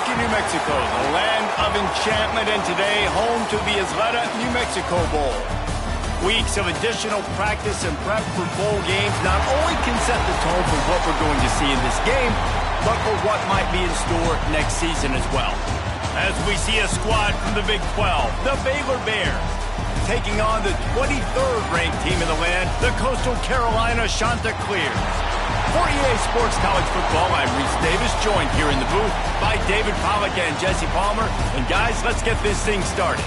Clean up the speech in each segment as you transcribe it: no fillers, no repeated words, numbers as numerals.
Albuquerque, New Mexico, the land of enchantment, and today home to the Isleta, New Mexico Bowl. Weeks of additional practice and prep for bowl games not only can set the tone for what we're going to see in this game, but for what might be in store next season as well. As we see a squad from the Big 12, the Baylor Bears, taking on the 23rd ranked team in the land, the Coastal Carolina Chanticleers. For EA Sports College Football, I'm Reese Davis, joined here in the booth by David Pollack and Jesse Palmer. And guys, let's get this thing started.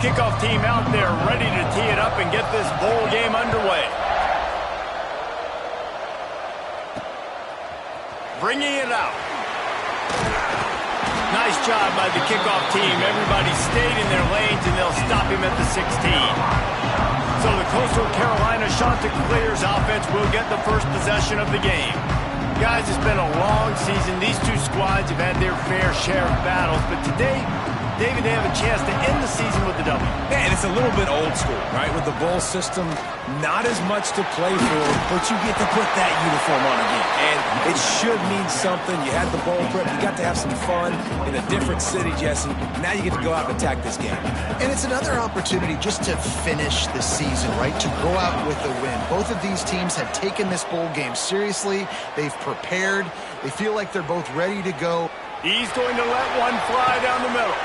Kickoff team out there ready to tee it up and get this bowl game underway. Bringing it out. Nice job by the kickoff team. Everybody stayed in their lanes and they'll stop him at the 16. So the Coastal Carolina Chanticleers offense will get the first possession of the game. Guys, it's been a long season. These two squads have had their fair share of battles, but today, David, they have a chance to end the season with the W. Yeah, and it's a little bit old school, right? With the bowl system, not as much to play for, but you get to put that uniform on again. And it should mean something. You had the bowl prep. You got to have some fun in a different city, Jesse. Now you get to go out and attack this game. And it's another opportunity just to finish the season, right? To go out with a win. Both of these teams have taken this bowl game seriously. They've prepared. They feel like they're both ready to go. He's going to let one fly down the middle.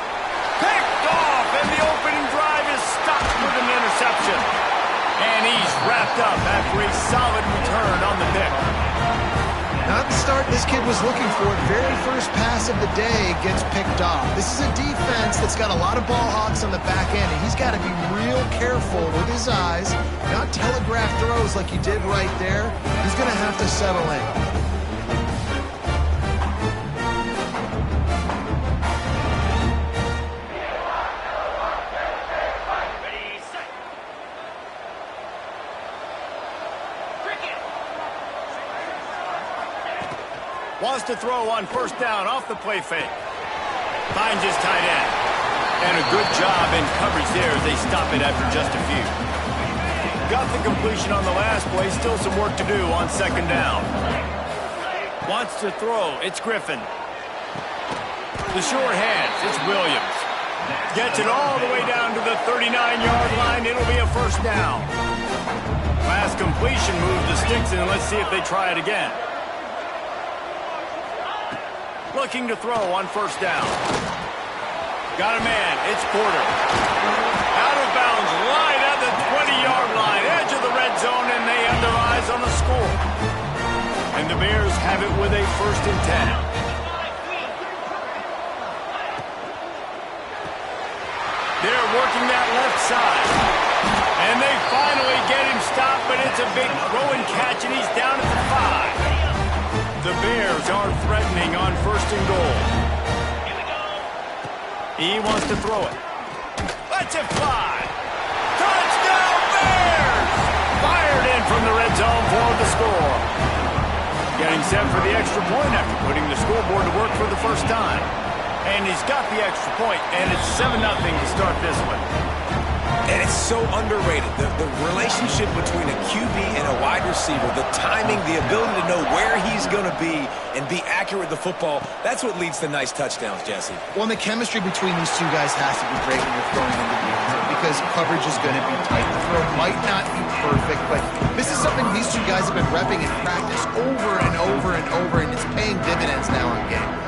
Picked off, and the opening drive is stopped with an interception. And he's wrapped up after a solid return on the pick. Not the start this kid was looking for. Very first pass of the day gets picked off. This is a defense that's got a lot of ball hawks on the back end, and he's got to be real careful with his eyes, not telegraph throws like he did right there. He's going to have to settle in. Wants to throw on first down off the play fake. Finds his tight end. And a good job in coverage there as they stop it after just a few. Got the completion on the last play. Still some work to do on second down. Wants to throw. It's Griffin. The short hands. It's Williams. Gets it all the way down to the 39-yard line. It'll be a first down. Last completion moved the sticks in. Let's see if they try it again. Looking to throw on first down. Got a man. It's Porter. Out of bounds, right at the 20-yard line. Edge of the red zone, and they have their eyes on the score. And the Bears have it with a 1st and 10. They're working that left side. And they finally get him stopped, but it's a big throw and catch, and he's down at the 5. The Bears are threatening on 1st and goal. He wants to throw it. Let's it fly. Touchdown Bears! Fired in from the red zone for the score. Getting set for the extra point after putting the scoreboard to work for the first time. And he's got the extra point, and it's 7-0 to start this one. And it's so underrated. The relationship between a QB and a wide receiver, the timing, the ability to know where he's going to be and be accurate with the football, that's what leads to nice touchdowns, Jesse. Well, and the chemistry between these two guys has to be great when you're throwing into the end zone because coverage is going to be tight. The throw might not be perfect, but this is something these two guys have been repping in practice over and over and over, and it's paying dividends now in game.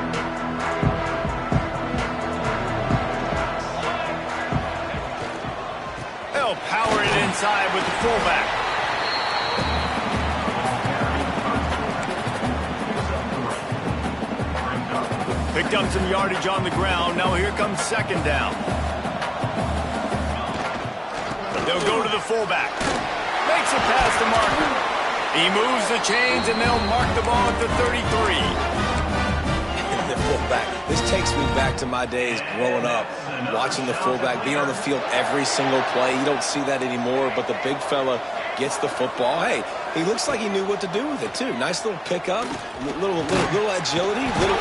Power it inside with the fullback. Picked up some yardage on the ground. Now here comes second down. They'll go to the fullback. Makes it past the marker. He moves the chains, and they'll mark the ball at the 33. The fullback. This takes me back to my days growing up, watching the fullback be on the field every single play. You don't see that anymore, but the big fella gets the football. Hey, He looks like he knew what to do with it, too. Nice little pickup, little agility, little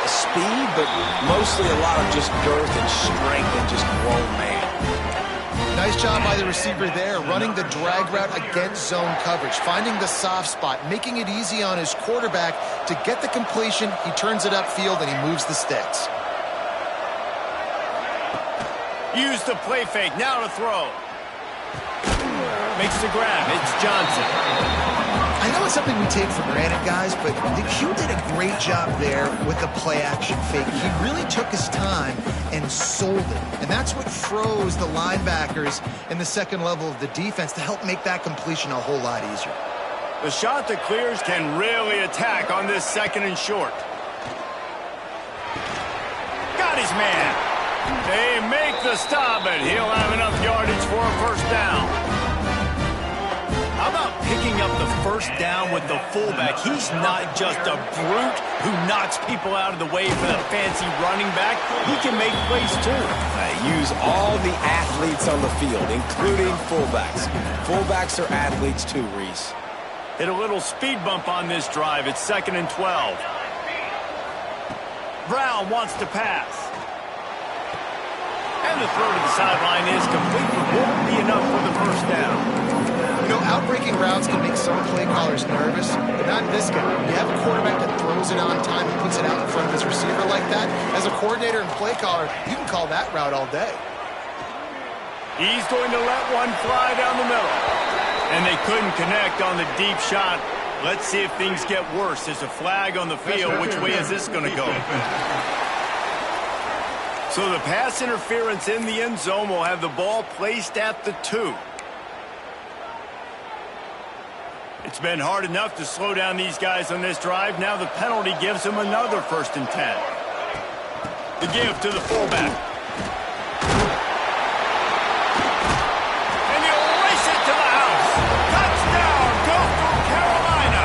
speed, but mostly a lot of just girth and strength and just grown man. Nice job by the receiver there, running the drag route against zone coverage, finding the soft spot, making it easy on his quarterback to get the completion. He turns it upfield, and he moves the sticks. Use the play fake, now to throw. Makes the grab, it's Johnson. I know it's something we take for granted, guys, but Hugh did a great job there with the play-action fake. He really took his time and sold it, and that's what froze the linebackers in the second level of the defense to help make that completion a whole lot easier. The shot that clears can really attack on this second and short. Got his man. They make the stop, and he'll have enough yardage for a first down. How about picking up the first down with the fullback? He's not just a brute who knocks people out of the way for the fancy running back. He can make plays, too. Use all the athletes on the field, including fullbacks. Fullbacks are athletes, too, Reese. Hit a little speed bump on this drive. It's 2nd and 12. Brown wants to pass. And the throw to the sideline is complete, but won't be enough for the first down. You know, outbreaking routes can make some play callers nervous, but not this guy. You have a quarterback that throws it on time and puts it out in front of his receiver like that. As a coordinator and play caller, you can call that route all day. He's going to let one fly down the middle. And they couldn't connect on the deep shot. Let's see if things get worse. There's a flag on the field. Which way is this going to go? So the pass interference in the end zone will have the ball placed at the 2. It's been hard enough to slow down these guys on this drive. Now the penalty gives them another 1st and 10. The give to the fullback. And he'll race it to the house. Touchdown, Coastal Carolina.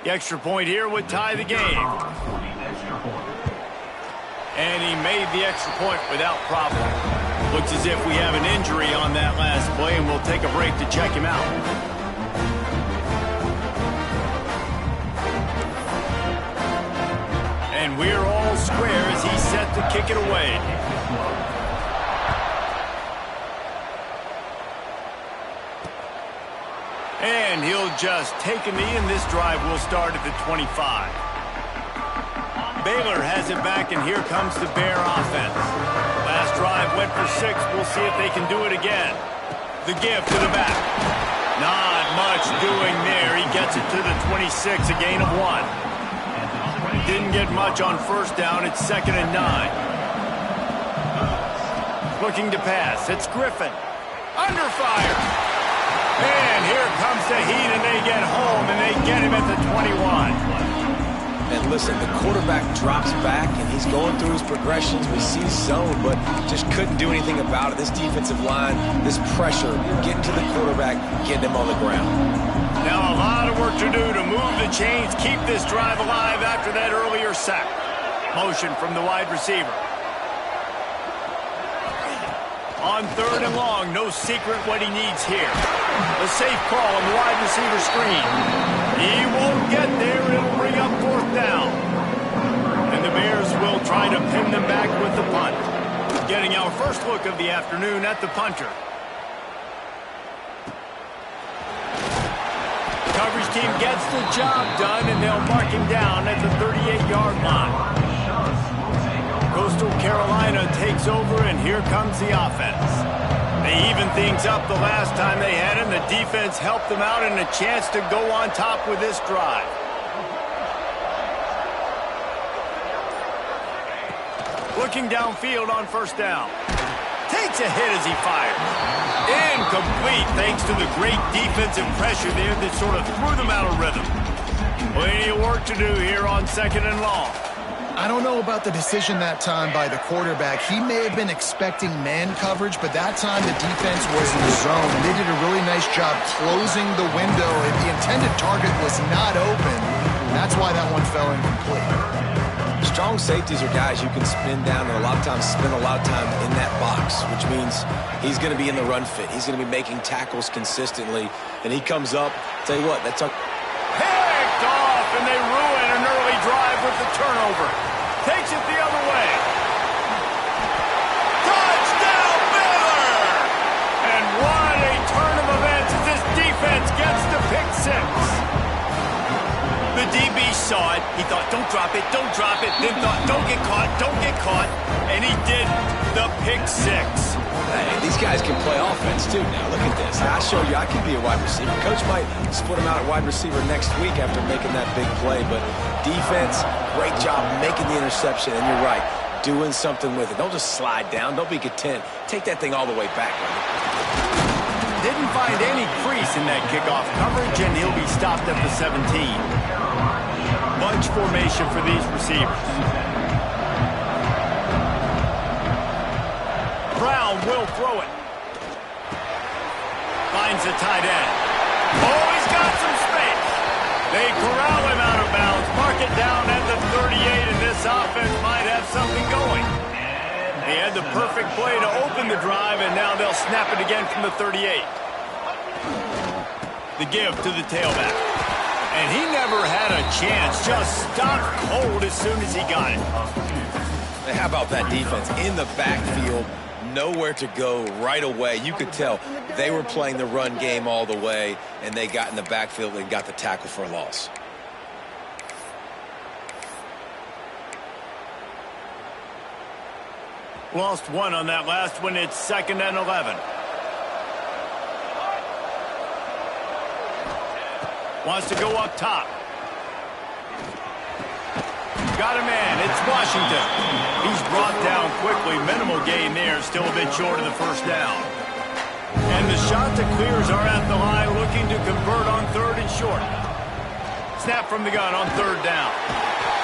The extra point here would tie the game. And he made the extra point without problem. Looks as if we have an injury on that last play, and we'll take a break to check him out. And we're all square as he's set to kick it away. And he'll just take a knee, and this drive will start at the 25. Baylor has it back, and here comes the Bear offense. Last drive went for 6. We'll see if they can do it again. The give to the back. Not much doing there. He gets it to the 26, a gain of 1. Didn't get much on first down. It's 2nd and 9. Looking to pass. It's Griffin. Under fire. And here comes the heat, and they get home, and they get him at the 21. And listen, the quarterback drops back, and he's going through his progressions. We see zone, but just couldn't do anything about it. This defensive line, this pressure, getting to the quarterback, getting him on the ground. Now a lot of work to do to move the chains, keep this drive alive after that earlier sack. Motion from the wide receiver. On 3rd and long, no secret what he needs here. A safe call on the wide receiver screen. He won't get there. It'll bring up 4th down. And the Bears will try to pin them back with the punt. Getting our first look of the afternoon at the punter. Coverage team gets the job done, and they'll mark him down at the 38-yard line. Coastal Carolina takes over, and here comes the offense. They evened things up the last time they had him. The defense helped them out, and a chance to go on top with this drive. Looking downfield on 1st down. Takes a hit as he fires. Incomplete thanks to the great defensive pressure there that sort of threw them out of rhythm. Plenty of work to do here on 2nd and long. I don't know about the decision that time by the quarterback. He may have been expecting man coverage, but that time the defense was in the zone, and they did a really nice job closing the window. If the intended target was not open, that's why that one fell incomplete. Strong safeties are guys you can spin down and a lot of times spend a lot of time in that box, which means he's going to be in the run fit. He's going to be making tackles consistently, and he comes up. Tell you what, that's a picked off, and they ruin an early drive with the turnover. Takes it the other way. Touchdown, Baylor! And what a turn of events as this defense gets the pick six. The DB saw it. He thought, don't drop it, don't drop it. Then thought, don't get caught, don't get caught. And he did the pick six. Hey, these guys can play offense too now. Look at this. I show you I can be a wide receiver. Coach might split him out at wide receiver next week after making that big play. But defense, great job making the interception. And you're right, doing something with it. Don't just slide down. Don't be content. Take that thing all the way back. Didn't find any crease in that kickoff coverage, and he'll be stopped at the 17. Bunch formation for these receivers. Brown will throw it. Finds the tight end. Oh, he's got some space. They corral him out of bounds. Mark it down at the 38, and this offense might have something going. They had the perfect play to open the drive, and now they'll snap it again from the 38. The give to the tailback. And he never had a chance. Just stopped cold as soon as he got it. How about that defense in the backfield? Nowhere to go right away. You could tell they were playing the run game all the way, and they got in the backfield and got the tackle for a loss. Lost one on that last one. It's 2nd and 11. Wants to go up top. Got a man. It's Washington. He's brought down quickly. Minimal gain there. Still a bit short of the first down. And the shot to clears are at the line, looking to convert on 3rd and short. Snap from the gun on 3rd down.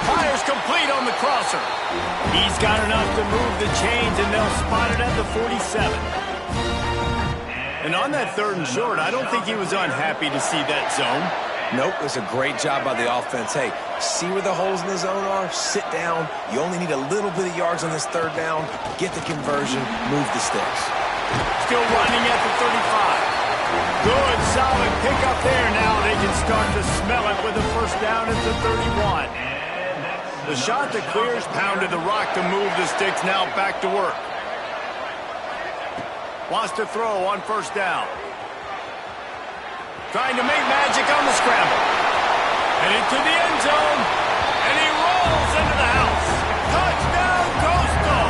Fires complete on the crosser. He's got enough to move the chains, and they'll spot it at the 47. And on that 3rd and short, I don't think he was unhappy to see that zone. Nope, it's a great job by the offense. Hey, see where the holes in the zone are? Sit down. You only need a little bit of yards on this 3rd down. Get the conversion. Move the sticks. Still running at the 35. Good, solid pickup there. Now they can start to smell it with a first down at the 31. The shot that clears pounded the rock to move the sticks. Now back to work. Wants to throw on 1st down. Trying to make magic on the scramble. And into the end zone. And he rolls into the house. Touchdown, Coastal!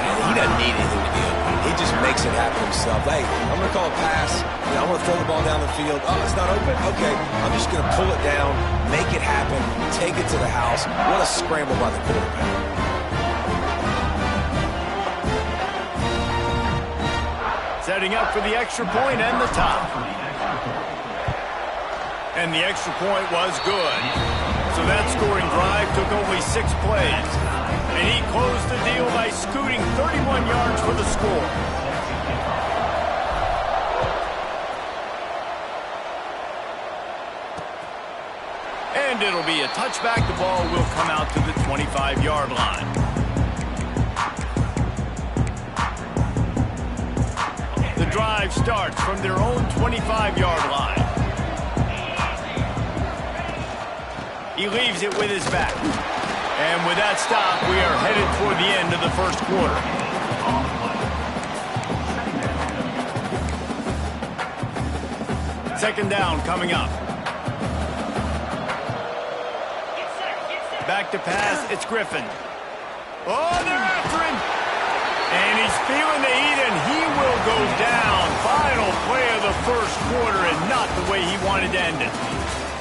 And he doesn't need anything to be open. He just makes it happen himself. Hey, I'm going to call a pass. I'm going to throw the ball down the field. Oh, it's not open? Okay. I'm just going to pull it down, make it happen, take it to the house. What a scramble by the quarterback. Setting up for the extra point and the top. And the extra point was good. So that scoring drive took only 6 plays. And he closed the deal by scooting 31 yards for the score. And it'll be a touchback. The ball will come out to the 25-yard line. The drive starts from their own 25-yard line. He leaves it with his back. And with that stop, we are headed toward the end of the first quarter. Second down coming up. Back to pass, it's Griffin. Oh, they're after him! And he's feeling the heat, and he will go down. Final play of the first quarter, and not the way he wanted to end it.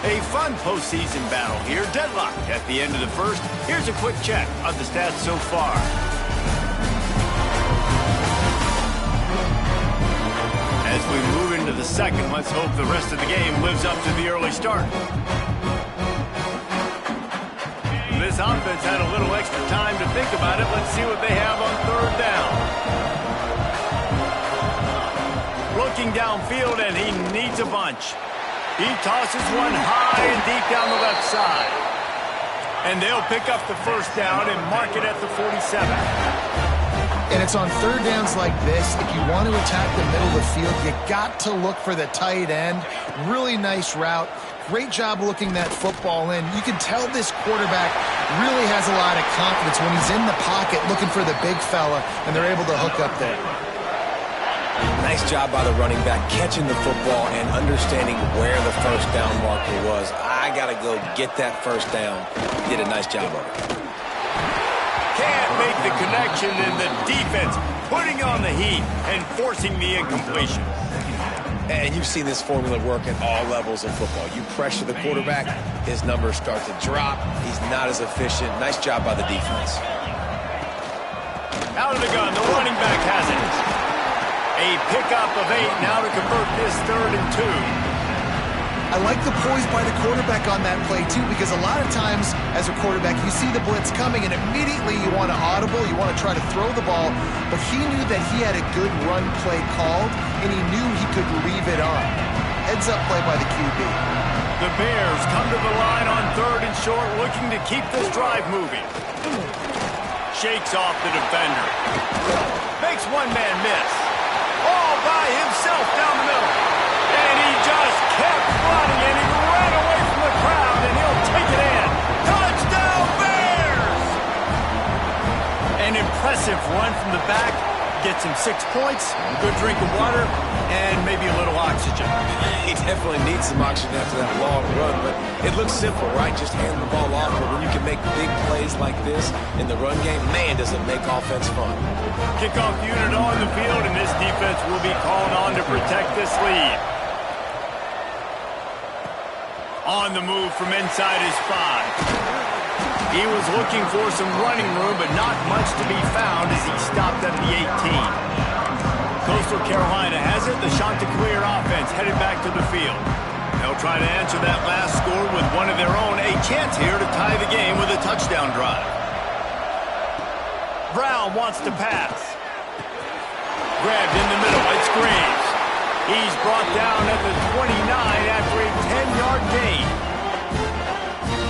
A fun postseason battle here. Deadlocked at the end of the first. Here's a quick check of the stats so far. As we move into the second, let's hope the rest of the game lives up to the early start. This offense had a little extra time to think about it. Let's see what they have on third down. Looking downfield, and he needs a bunch. He tosses one high and deep down the left side. And they'll pick up the first down and mark it at the 47. And it's on third downs like this, if you want to attack the middle of the field, you got to look for the tight end. Really nice route. Great job looking that football in. You can tell this quarterback really has a lot of confidence when he's in the pocket looking for the big fella, and they're able to hook up there. Nice job by the running back catching the football and understanding where the first down marker was. I got to go get that first down. He did a nice job of it. Can't make the connection, and the defense putting on the heat and forcing the incompletion. And you've seen this formula work at all levels of football. You pressure the quarterback, his numbers start to drop. He's not as efficient. Nice job by the defense. Out of the gun, the running back has it. A pickup of 8 now to convert this 3rd and 2. I like the poise by the quarterback on that play, too, because a lot of times as a quarterback, you see the blitz coming, and immediately you want to audible, you want to try to throw the ball, but he knew that he had a good run play called, and he knew he could leave it on. Heads up play by the QB. The Bears come to the line on 3rd and short, looking to keep this drive moving. Shakes off the defender. Makes one man miss. All by himself down the middle. And he just kept running, and he ran away from the crowd, and he'll take it in. Touchdown, Bears! An impressive run from the back. Gets him 6 points, a good drink of water, and maybe a little oxygen. He definitely needs some oxygen after that long run, but it looks simple, right? Just hand the ball off, but when you can make big plays like this in the run game, man, does it make offense fun. Kickoff unit on the field, and this defense will be called on to protect this lead. On the move from inside his 5. He was looking for some running room, but not much to be found as he stopped at the 18. Coastal Carolina has it. The Chanticleer offense headed back to the field. They'll try to answer that last score with one of their own. A chance here to tie the game with a touchdown drive. Brown wants to pass. Grabbed in the middle. It's Graves. He's brought down at the 29 after a 10-yard gain.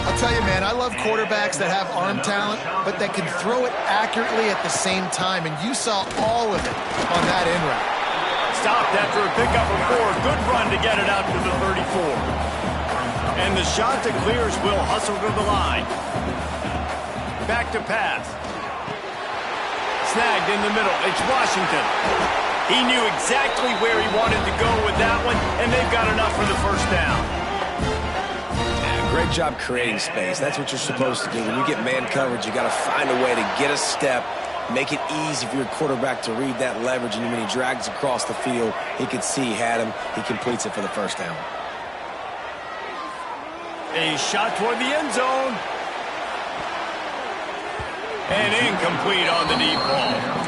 I'll tell you, man, I love quarterbacks that have arm talent, but that can throw it accurately at the same time, and you saw all of it on that in route. Stopped after a pickup of 4. Good run to get it out to the 34. And the Chanticleers will hustle to the line. Back to pass. Snagged in the middle. It's Washington. He knew exactly where he wanted to go with that one, and they've got enough for the first down. Great job creating space. That's what you're supposed to do. When you get man coverage, you got to find a way to get a step, make it easy for your quarterback to read that leverage, and when he drags across the field, he could see he had him. He completes it for the first down. A shot toward the end zone. And incomplete on the deep ball.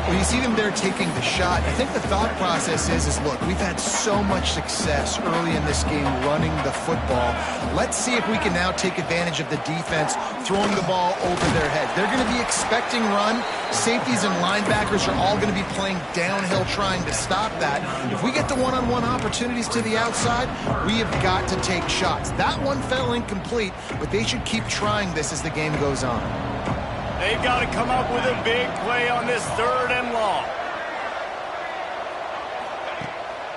When you see them there taking the shot, I think the thought process is look, we've had so much success early in this game running the football. Let's see if we can now take advantage of the defense throwing the ball over their head. They're going to be expecting run. Safeties and linebackers are all going to be playing downhill trying to stop that. If we get the one-on-one opportunities to the outside, we have got to take shots. That one fell incomplete, but they should keep trying this as the game goes on. They've got to come up with a big play on this 3rd and long.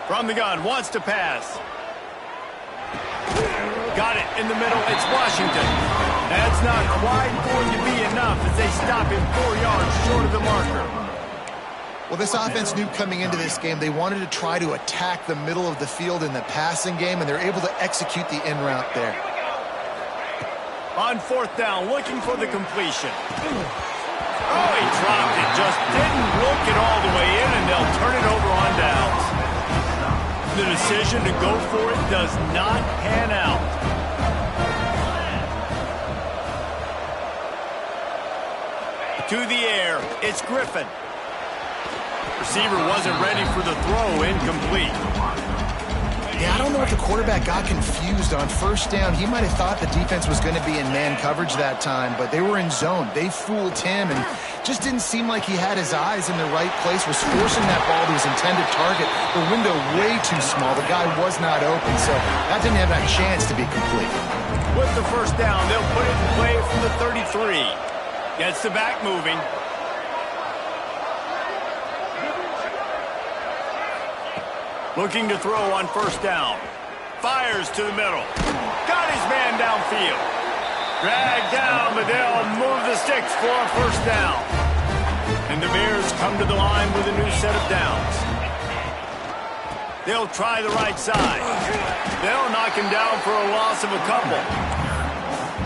From the gun, wants to pass. Got it in the middle. It's Washington. That's not quite going to be enough as they stop him 4 yards short of the marker. Well, this offense knew coming into this game they wanted to try to attack the middle of the field in the passing game, and they're able to execute the in route there. On 4th down, looking for the completion. Oh, he dropped it. Just didn't look it all the way in, and they'll turn it over on downs. The decision to go for it does not pan out. To the air, it's Griffin. Receiver wasn't ready for the throw, incomplete. Yeah, I don't know if the quarterback got confused on first down. He might have thought the defense was going to be in man coverage that time, but they were in zone. They fooled him and just didn't seem like he had his eyes in the right place, was forcing that ball to his intended target. The window way too small. The guy was not open, so that didn't have that chance to be complete. With the first down, they'll put it in play from the 33. Gets the back moving. Looking to throw on first down. Fires to the middle. Got his man downfield. Dragged down, but they'll move the sticks for a first down. And the Bears come to the line with a new set of downs. They'll try the right side. They'll knock him down for a loss of a couple.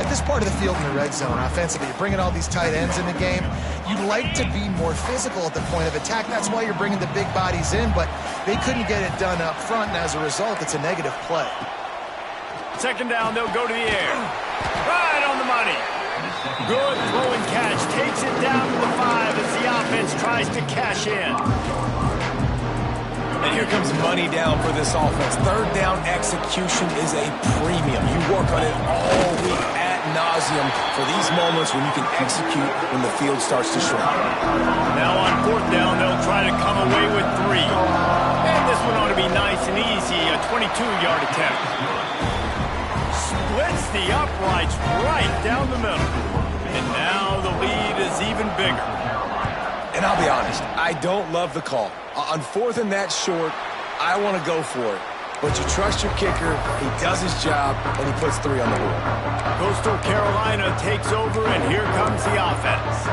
At this part of the field in the red zone, offensively, you're bringing all these tight ends in the game. You'd like to be more physical at the point of attack. That's why you're bringing the big bodies in, but they couldn't get it done up front, and as a result, it's a negative play. Second down, they'll go to the air. Right on the money. Good throw and catch. Takes it down to the 5 as the offense tries to cash in. And here comes money down for this offense. Third down execution is a premium. You work on it all week ad nauseum for these moments when you can execute when the field starts to shrink. Now on fourth down, they'll try to come away with 3. And this one ought to be nice and easy, a 22-yard attempt. Splits the uprights right down the middle. And now the lead is even bigger. And I'll be honest, I don't love the call. On fourth and that short, I want to go for it. But you trust your kicker, he does his job, and he puts 3 on the board. Coastal Carolina takes over, and here comes the offense.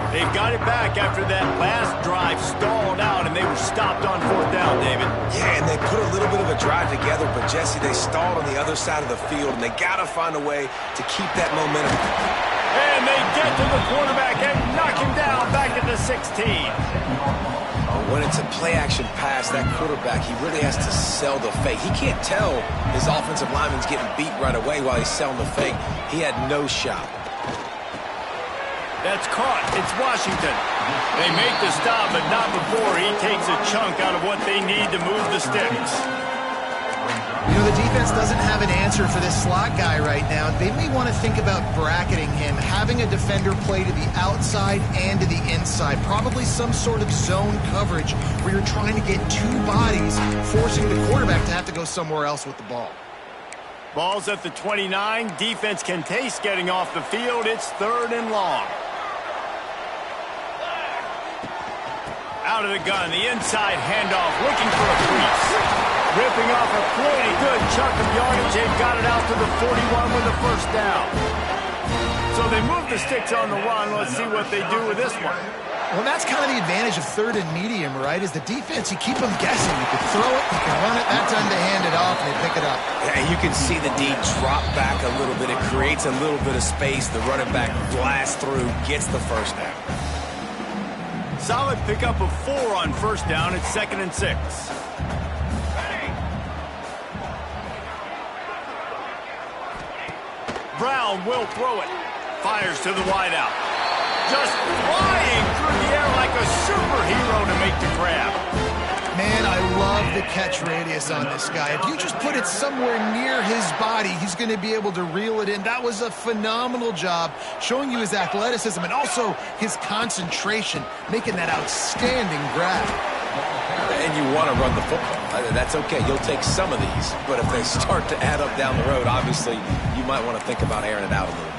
They've got it back after that last drive stalled out, and they were stopped on fourth down, David. Yeah, and they put a little bit of a drive together, but, Jesse, they stalled on the other side of the field, and they got to find a way to keep that momentum. And they get to the quarterback and knock him down back at the 16. When it's a play-action pass, that quarterback, he really has to sell the fake. He can't tell his offensive lineman's getting beat right away while he's selling the fake. He had no shot. That's caught. It's Washington. They make the stop, but not before he takes a chunk out of what they need to move the sticks. You know, the defense doesn't have an answer for this slot guy right now. They may want to think about bracketing him, having a defender play to the outside and to the inside. Probably some sort of zone coverage where you're trying to get 2 bodies, forcing the quarterback to have to go somewhere else with the ball. Ball's at the 29. Defense can taste getting off the field. It's 3rd and long. Out of the gun, the inside handoff, looking for a crease. Ripping off a pretty good chunk of yardage. They've got it out to the 41 with a first down. So they move the sticks on the run. Let's see what they do with this one. Well, that's kind of the advantage of 3rd and medium, right? Is the defense, you keep them guessing. You can throw it, you can run it. That time they hand it off and they pick it up. Yeah, you can see the D drop back a little bit. It creates a little bit of space. The running back blasts through, gets the first down. Solid pickup of 4 on first down. It's 2nd and 6. Brown will throw it. Fires to the wideout. Just flying through the air like a superhero to make the grab. Man, I love the catch radius on this guy. If you just put it somewhere near his body, he's going to be able to reel it in. That was a phenomenal job, showing you his athleticism and also his concentration, making that outstanding grab. And you want to run the football. That's okay. You'll take some of these. But if they start to add up down the road, obviously, you might want to think about airing it out a little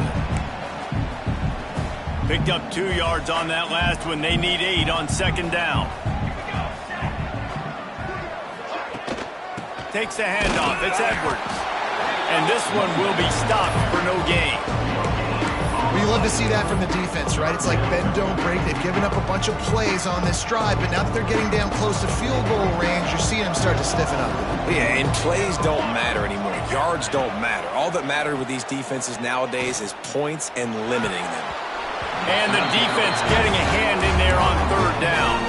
bit. Picked up 2 yards on that last one. They need 8 on 2nd down. Takes the handoff. It's Edwards. And this one will be stopped for no gain. Well, you love to see that from the defense, right? It's like bend, don't break. They've given up a bunch of plays on this drive, but now that they're getting down close to field goal range, you're seeing them start to stiffen up. Yeah, and plays don't matter anymore. Yards don't matter. All that matters with these defenses nowadays is points and limiting them. And the defense getting a hand in there on 3rd down.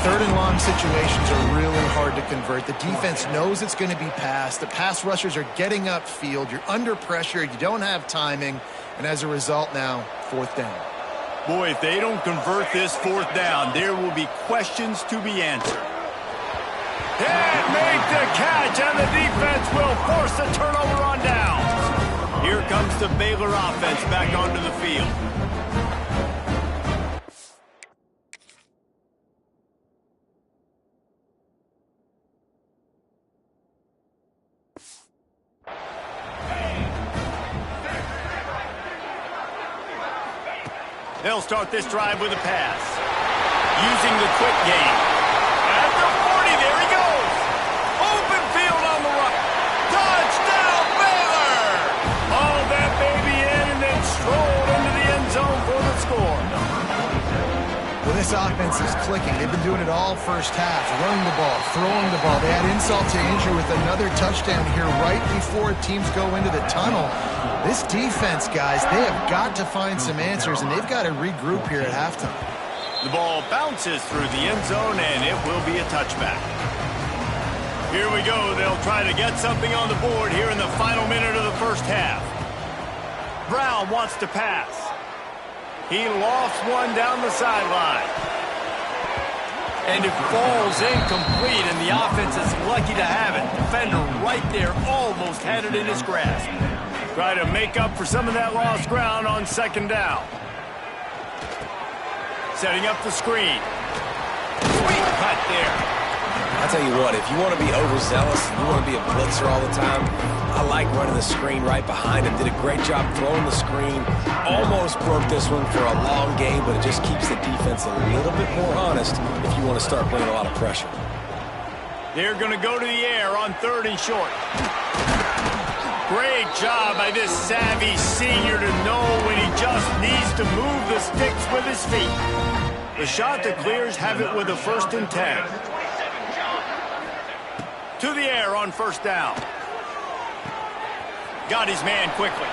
3rd and long situations are really hard to convert. The defense knows it's going to be passed. The pass rushers are getting upfield. You're under pressure. You don't have timing. And as a result now, 4th down. Boy, if they don't convert this fourth down, there will be questions to be answered. Can't make the catch, and the defense will force the turnover on downs. Here comes the Baylor offense back onto the field. They'll start this drive with a pass. Using the quick game. At the 40, there he goes. Open field on the right. Touchdown, Baylor! Hauled that baby in and then strolled into the end zone for the score. Well, this offense is clicking. They've been doing it all first half. Running the ball, throwing the ball. They had insult to injury with another touchdown here right before teams go into the tunnel. This defense, guys, they have got to find some answers, and they've got to regroup here at halftime. The ball bounces through the end zone, and it will be a touchback. Here we go. They'll try to get something on the board here in the final minute of the first half. Brown wants to pass. He lofts one down the sideline. And it falls incomplete, and the offense is lucky to have it. Defender right there almost had it in his grasp. Try to make up for some of that lost ground on second down. Setting up the screen. Sweet cut there. I'll tell you what, if you want to be overzealous, you want to be a blitzer all the time, I like running the screen right behind him. Did a great job throwing the screen. Almost broke this one for a long game, but it just keeps the defense a little bit more honest if you want to start bringing a lot of pressure. They're going to go to the air on 3rd and short. Great job by this savvy senior to know when he just needs to move the sticks with his feet. The Chanticleers have it with a 1st and 10. To the air on 1st down. Got his man quickly.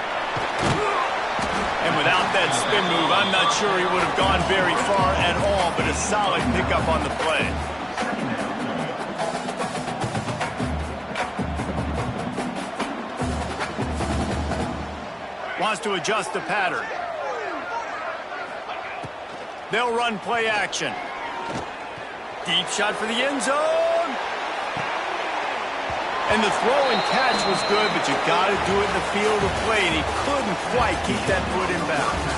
And without that spin move, I'm not sure he would have gone very far at all, but a solid pickup on the play. Wants to adjust the pattern. They'll run play action. Deep shot for the end zone. And the throw and catch was good, but you got to do it in the field of play, and he couldn't quite keep that foot in bounds.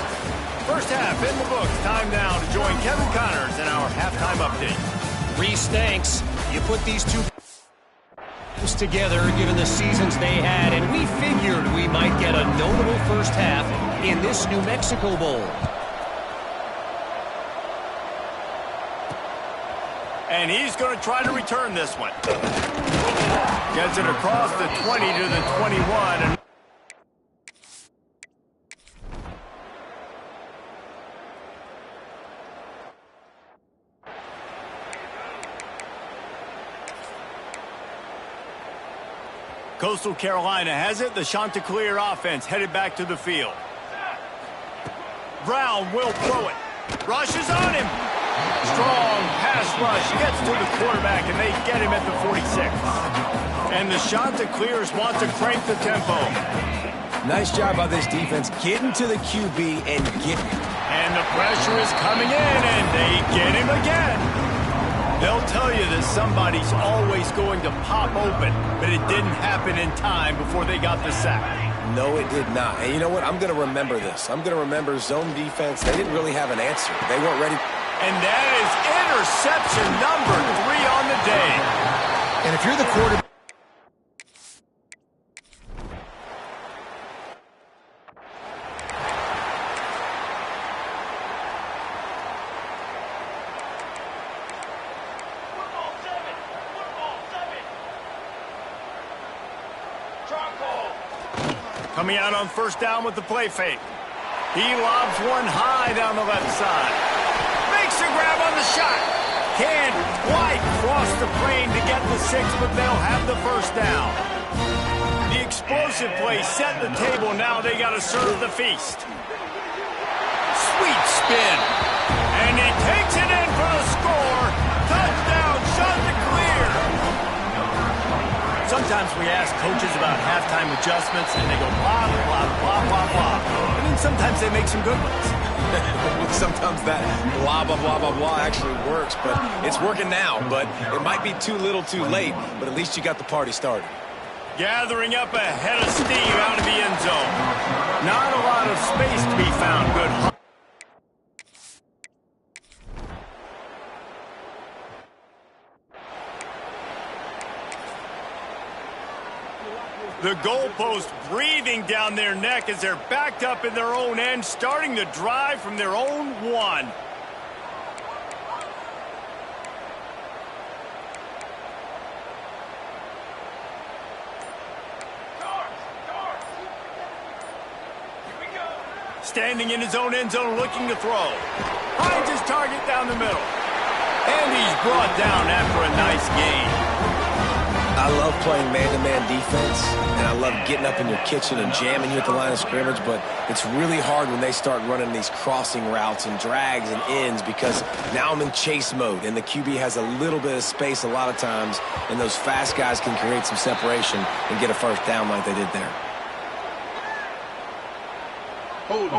First half in the books. Time now to join Kevin Connors in our halftime update. Reese, thanks. You put these two together given the seasons they had, and we figured we might get a notable first half in this New Mexico Bowl. And he's going to try to return this one. Gets it across the 20 to the 21. And Coastal Carolina has it. The Chanticleer offense headed back to the field. Brown will throw it. Rushes on him. Strong pass rush gets to the quarterback, and they get him at the 46. And the Chanticleers want to crank the tempo. Nice job by this defense getting to the QB and getting. And the pressure is coming in, and they get him again. They'll tell you that somebody's always going to pop open, but it didn't happen in time before they got the sack. No, it did not. And you know what? I'm going to remember this. I'm going to remember zone defense. They didn't really have an answer. They weren't ready. And that is interception number 3 on the day. And if you're the quarterback, coming out on 1st down with the play fake. He lobs one high down the left side. Makes a grab on the shot. Can't quite cross the plane to get the 6, but they'll have the 1st down. The explosive play set the table. Now they got to serve the feast. Sweet spin. And he takes it in for the score. Touchdown, Chanticleer. Sometimes we ask coaches about halftime adjustments, and they go blah, blah, blah, blah, blah. And then sometimes they make some good ones. Sometimes that blah, blah, blah, blah, blah actually works, but it's working now. But it might be too little too late, but at least you got the party started. Gathering up a head of steam out of the end zone. Not a lot of space to be found. Good. The goalpost breathing down their neck as they're backed up in their own end, starting the drive from their own one. Standing in his own end zone, looking to throw. Finds his target down the middle. And he's brought down after a nice gain. I love playing man-to-man defense, and I love getting up in your kitchen and jamming you at the line of scrimmage, but it's really hard when they start running these crossing routes and drags and ends because now I'm in chase mode, and the QB has a little bit of space a lot of times, and those fast guys can create some separation and get a first down like they did there. Hold it.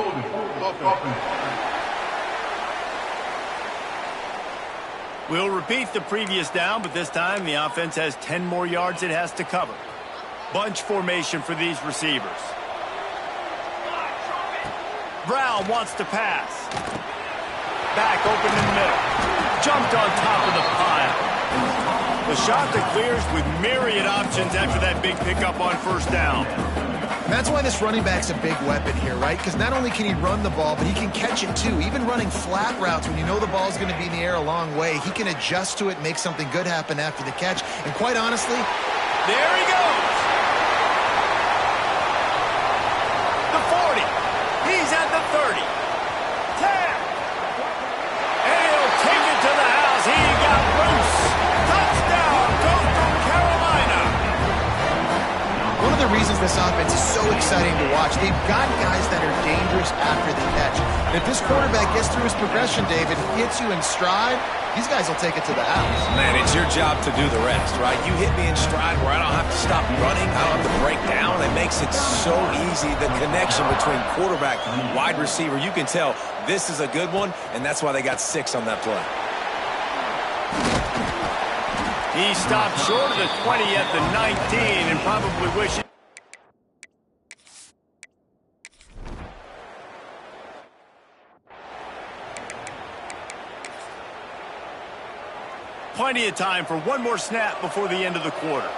We'll repeat the previous down, but this time the offense has 10 more yards it has to cover. Bunch formation for these receivers. Brown wants to pass. Back open in the middle. Jumped on top of the pile. The shot that clears with myriad options after that big pickup on first down. And that's why this running back's a big weapon here, right? Because not only can he run the ball, but he can catch it too. Even running flat routes when you know the ball's going to be in the air a long way, he can adjust to it, make something good happen after the catch. And quite honestly, there he goes. The 40. He's at the 30. 10. And he'll take it to the house. He got loose. Touchdown, Coastal Carolina. one of the reasons this offense is so exciting to watch, they've got guys that are dangerous after the catch. And if this quarterback gets through his progression, David, hits you in stride, these guys will take it to the house. Man, it's your job to do the rest, right? You hit me in stride where I don't have to stop running. I don't have to break down. It makes it so easy. The connection between quarterback and wide receiver, you can tell this is a good one, and that's why they got 6 on that play. He stopped short of the 20 at the 19 and probably wishing. Plenty of time for one more snap before the end of the quarter.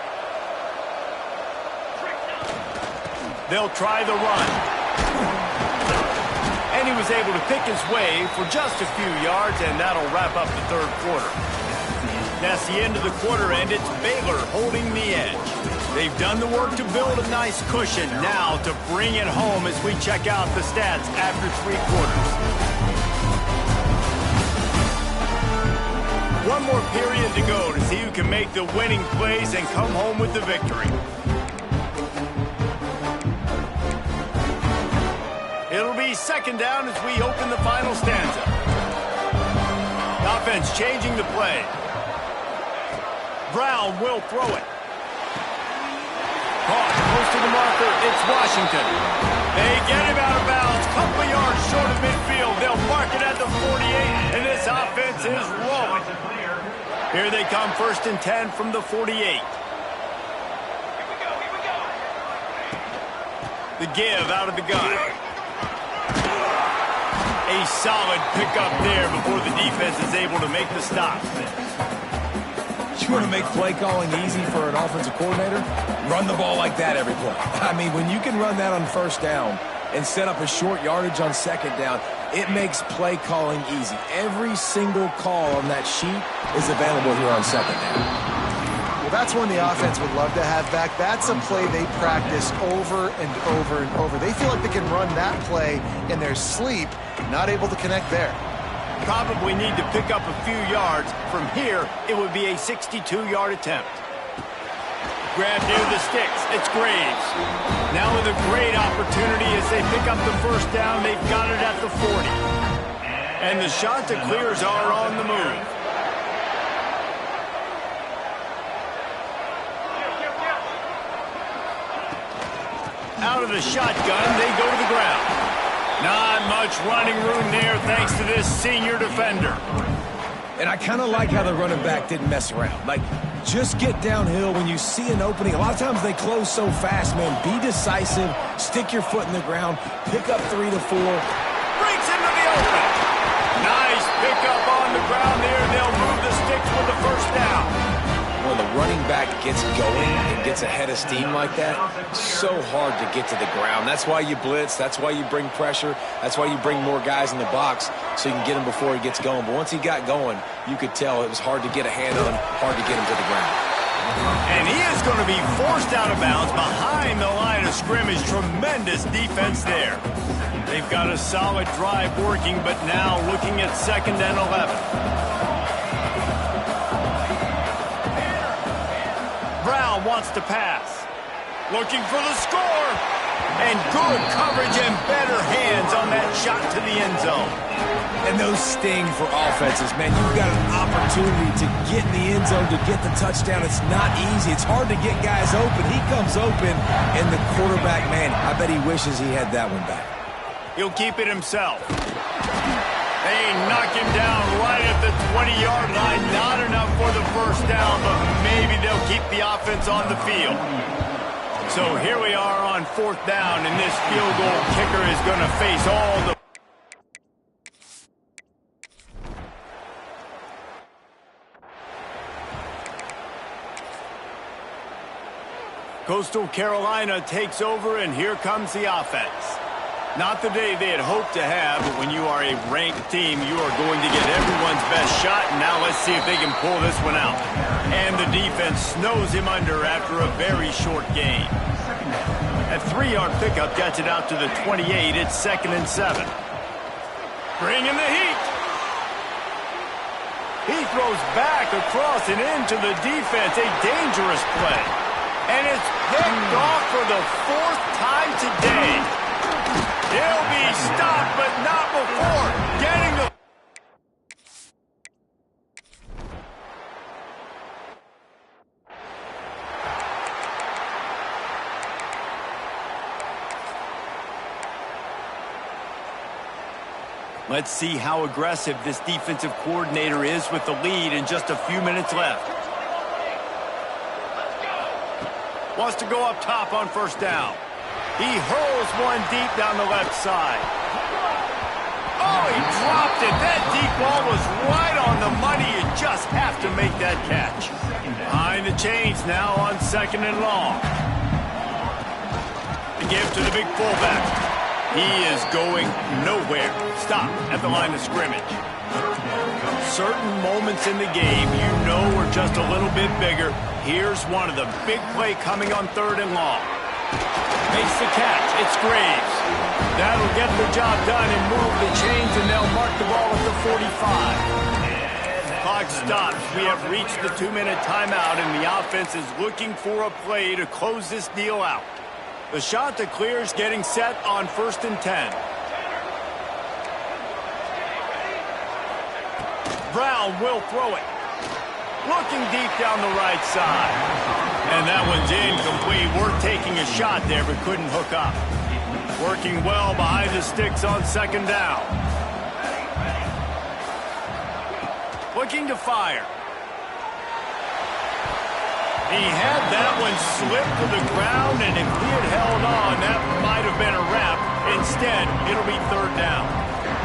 They'll try the run. And he was able to pick his way for just a few yards, and that'll wrap up the third quarter. That's the end of the quarter, and it's Baylor holding the edge. They've done the work to build a nice cushion. Now to bring it home as we check out the stats after 3 quarters. One more period to go to see who can make the winning plays and come home with the victory. It'll be second down as we open the final stanza. Offense changing the play. Brown will throw it. Caught close to the marker. It's Washington. They get him out of bounds. Couple yards short of midfield. They'll mark it at the 48, and this offense is rolling. Here they come, 1st and 10 from the 48. The give out of the gun. A solid pickup there before the defense is able to make the stop. You want to make play calling easy for an offensive coordinator? Run the ball like that every play. I mean, when you can run that on first down and set up a short yardage on second down, it makes play calling easy. Every single call on that sheet is available here on second down. Well, that's one the offense would love to have back. That's a play they practice over and over and over. They feel like they can run that play in their sleep, not able to connect there. Probably need to pick up a few yards. From here, it would be a 62-yard attempt. Grab near the sticks. It's Graves. Now with a great opportunity as they pick up the first down. They've got it at the 40. And the shot to clears are on the move. Out of the shotgun, they go to the ground. Not much running room there thanks to this senior defender. And I kind of like how the running back didn't mess around. Like, just get downhill when you see an opening. A lot of times they close so fast, man. Be decisive. Stick your foot in the ground. Pick up 3 to 4. Breaks into the open. Nice pickup on the ground there. They'll move the sticks with the first down. When the running back gets going and gets ahead of steam like that, it's so hard to get to the ground. That's why you blitz. That's why you bring pressure. That's why you bring more guys in the box so you can get him before he gets going. But once he got going, you could tell it was hard to get a hand on, hard to get him to the ground. And he is going to be forced out of bounds behind the line of scrimmage. Tremendous defense there. They've got a solid drive working, but now looking at 2nd and 11. Brown wants to pass. Looking for the score. And good coverage and better hands on that shot to the end zone. And those sting for offenses, man. You've got an opportunity to get in the end zone, to get the touchdown. It's not easy. It's hard to get guys open. He comes open, and the quarterback, man, I bet he wishes he had that one back. He'll keep it himself. They knock him down right at the 20-yard line. Not enough for the first down, but maybe they'll keep the offense on the field. So here we are on 4th down, and this field goal kicker is going to face all the... Coastal Carolina takes over, and here comes the offense. Not the day they had hoped to have, but when you are a ranked team, you are going to get everyone's best shot, and now let's see if they can pull this one out. And the defense snows him under after a very short gain. That 3-yard pickup gets it out to the 28. It's 2nd and 7. Bringing the heat. He throws back across and into the defense. A dangerous play. And it's picked off for the 4th time today. He'll be stopped, but not before getting the... Let's see how aggressive this defensive coordinator is with the lead and just a few minutes left. Wants to go up top on 1st down. He hurls one deep down the left side. Oh, he dropped it. That deep ball was right on the money. You just have to make that catch. Behind the chains now on 2nd and long. The give to the big fullback. He is going nowhere. Stop at the line of scrimmage. Certain moments in the game you know are just a little bit bigger. Here's one of them. Big play coming on 3rd and long. Makes the catch. It's Graves. That'll get the job done and move the chains, and they'll mark the ball at the 45. Clock stops. We have reached the 2-minute timeout, and the offense is looking for a play to close this deal out. The shot to clear is getting set on 1st and 10. Brown will throw it. Looking deep down the right side. And that one's incomplete. We're taking a shot there, but couldn't hook up. Working well behind the sticks on 2nd down. Looking to fire. He had that one slip to the ground, and if he had held on, that might have been a wrap. Instead, it'll be 3rd down.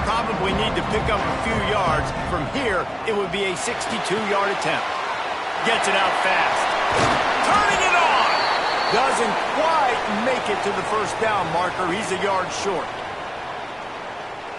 Probably need to pick up a few yards. From here, it would be a 62-yard attempt. Gets it out fast. Turning it on! Doesn't quite make it to the 1st down marker. He's a yard short.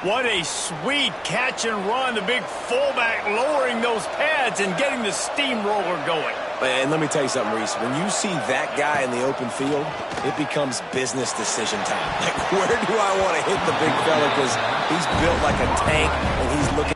What a sweet catch and run. The big fullback lowering those pads and getting the steamroller going. And let me tell you something, Reese. When you see that guy in the open field, it becomes business decision time. Like, where do I want to hit the big fella? Because he's built like a tank, and he's looking...